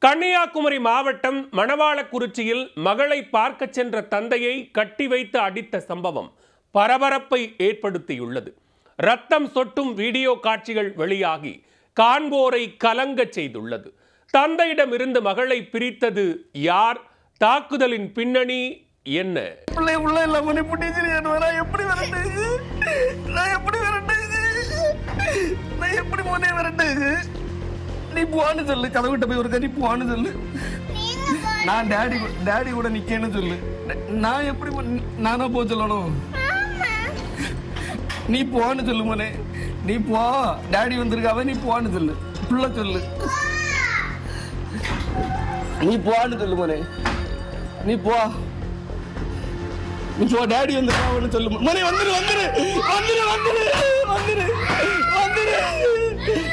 கன்னியாகுமரி மாவட்டம் மணவாளக்குறிச்சியில் மகளை பார்க்க சென்ற தந்தையை கட்டி வைத்து அடித்த சம்பவம் பரபரப்பை ஏற்படுத்தியுள்ளது. ரத்தம் சொட்டும் வீடியோ காட்சிகள் வெளியாகி காண்போரை கலங்கச் செய்துள்ளது. தந்தையிடமிருந்து மகளை பிரித்தது யார்? தாக்குதலின் பின்னணி என்ன? நீ போன்னு சொல்லு, கதவுகிட்ட போய் ஒரு கறி போன்னு சொல்லு. நான் டேடி கூட நிக்கேன்னு சொல்லு. நான் எப்படி நானா போக சொல்லணும்? நீ போன்னு சொல்லு மோனே, நீ போ. டேடி வந்திருக்காவ, நீ போன்னு சொல்லு. புள்ள சொல்லு, நீ போன்னு சொல்லு மோனே, நீ போ. நீ போ, டேடி வந்திருக்காவன்னு சொல்லு மோனே. வந்துரு வந்துரு வந்துரு வந்துரு வந்துரு வந்துரு வந்துரு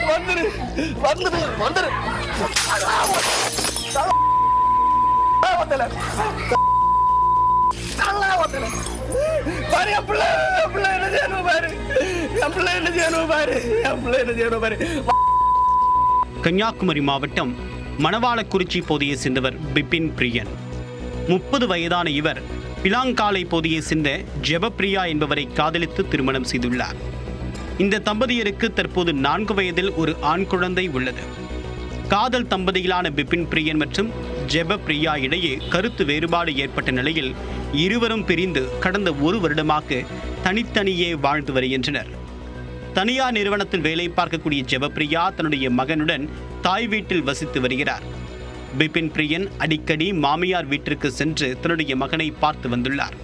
வந்துரு வந்துரு. கன்னியாகுமரி மாவட்டம் மணவாளக்குறிச்சி பகுதியை சேர்ந்தவர் பிபின் பிரியன். 30 வயதான இவர் பிலாங்காலை பகுதியை சேர்ந்த ஜெபப்பிரியா என்பவரை காதலித்து திருமணம் செய்துள்ளார். இந்த தம்பதியருக்கு தற்போது 4 வயதில் ஒரு ஆண் குழந்தை உள்ளது. காதல் தம்பதிகளான பிபின் பிரியன் மற்றும் ஜெபப்பிரியா இடையே கருத்து வேறுபாடு ஏற்பட்ட நிலையில் இருவரும் பிரிந்து கடந்த 1 வருடமாக தனித்தனியே வாழ்ந்து வருகின்றனர். தனியார் நிறுவனத்தில் வேலை பார்க்கக்கூடிய ஜெபப்பிரியா தன்னுடைய மகனுடன் தாய் வீட்டில் வசித்து வருகிறார். பிபின் பிரியன் அடிக்கடி மாமியார் வீட்டிற்கு சென்று தன்னுடைய மகனை பார்த்து வந்துள்ளார்.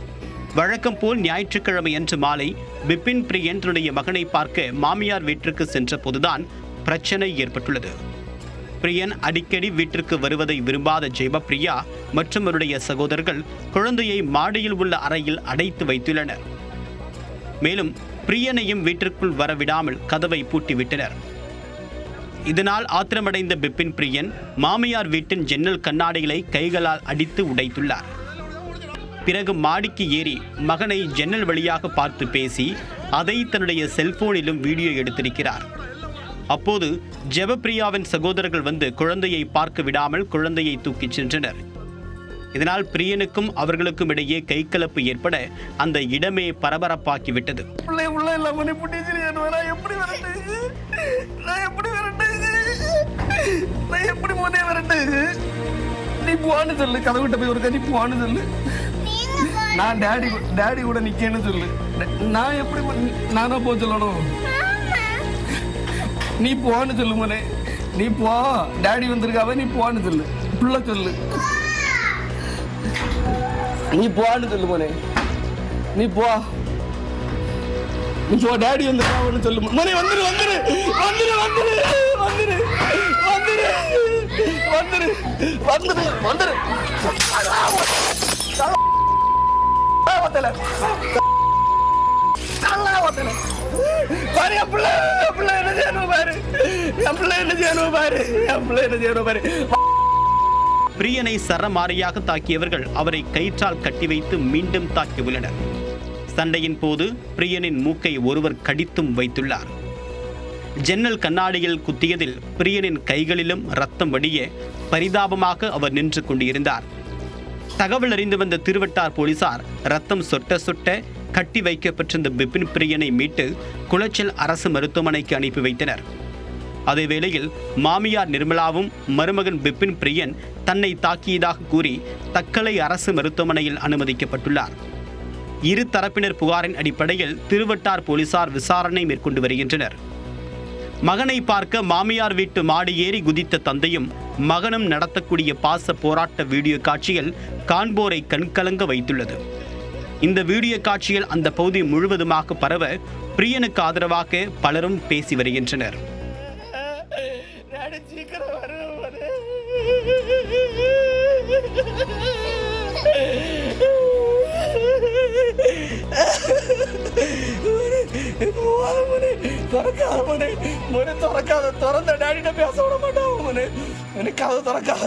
வழக்கம் போல் ஞாயிற்றுக்கிழமை அன்று மாலை பிபின் பிரியன் தன்னுடைய மகனை பார்க்க மாமியார் வீட்டிற்கு சென்ற போதுதான் பிரச்சனை ஏற்பட்டுள்ளது. பிரியன் அடிக்கடி வீட்டிற்கு வருவதை விரும்பாத ஜெபப்பிரியா மற்றும் அவருடைய சகோதரர்கள் குழந்தையை மாடியில் உள்ள அறையில் அடைத்து வைத்துள்ளனர். மேலும் பிரியனையும் வீட்டிற்குள் வரவிடாமல் கதவை பூட்டிவிட்டனர். இதனால் ஆத்திரமடைந்த பிபின் பிரியன் மாமியார் வீட்டின் ஜன்னல் கண்ணாடிகளை கைகளால் அடித்து உடைத்துள்ளார். பிறகு மாடிக்கு ஏறி மகனை ஜன்னல் வழியாக பார்த்து பேசி அதை தன்னுடைய செல்போனிலும் வீடியோ எடுத்திருக்கிறார். அப்போது ஜெபப்பிரியாவின் சகோதரர்கள் வந்து குழந்தையை பார்க்க விடாமல் குழந்தையை தூக்கிச் சென்றனர். இதனால் பிரியனுக்கும் அவர்களுக்கும் இடையே கைகலப்பு ஏற்பட அந்த இடமே பரபரப்பாக்கிவிட்டது. நீ போன்னு சொல்லு, கதவுகிட்ட போய் ஒரு கறி போன்னு சொல்லு. நான் டேடி கூட நிக்கேன்னு சொல்லு. நான் எப்படி நானா போக சொல்லணும்? நீ போன்னு சொல்லு மோனே, நீ போ. டேடி வந்திருக்காவ, நீ போன்னு சொல்லு. புள்ள சொல்லு, நீ போன்னு சொல்லு மோனே, நீ போ. நீ போ, டேடி வந்திருக்காவன்னு சொல்லு மோனே. வந்துரு வந்துரு வந்துரு வந்துரு வந்துரு வந்துரு வந்துரு வந்துரு வந்துரு. பிரியனை சரமாரியாக தாக்கியவர்கள் அவரை கயிற்றால் கட்டி வைத்து மீண்டும் தாக்கியுள்ளனர். சண்டையின் போது பிரியனின் மூக்கை ஒருவர் கடித்தும் வைத்துள்ளார். ஜன்னல் கண்ணாடியில் குத்தியதில் பிரியனின் கைகளிலும் ரத்தம் வடிய பரிதாபமாக அவர் நின்று கொண்டிருந்தார். தகவல் அறிந்து வந்த திருவட்டார் போலீசார் ரத்தம் சொட்ட சொட்ட கட்டி வைக்கப்பட்டிருந்த பிபின் பிரியனை மீட்டு குளச்சல் அரசு மருத்துவமனைக்கு அனுப்பி வைத்தனர். அதேவேளையில் மாமியார் நிர்மலாவும் மருமகன் பிபின் பிரியன் தன்னை தாக்கியதாக கூறி தக்கலை அரசு மருத்துவமனையில் அனுமதிக்கப்பட்டுள்ளார். இரு தரப்பினர் புகாரின் அடிப்படையில் திருவட்டார் போலீசார் விசாரணை மேற்கொண்டு வருகின்றனர். மகனை பார்க்க மாமியார் வீட்டு மாடி ஏறி குதித்த தந்தையும் மகனும் நடத்தக்கூடிய பாச போராட்ட வீடியோ காட்சிகள் காண்போரை கண்கலங்க வைத்துள்ளது. இந்த வீடியோ காட்சியில் அந்த பகுதி முழுவதுமாக பரவ பிரியனுக்கு ஆதரவாக பலரும் பேசி வருகின்றனர். திறக்காத, திறந்த டேடிட்ட பேச விட மாட்டான். எனக்கு கதை திறக்காத.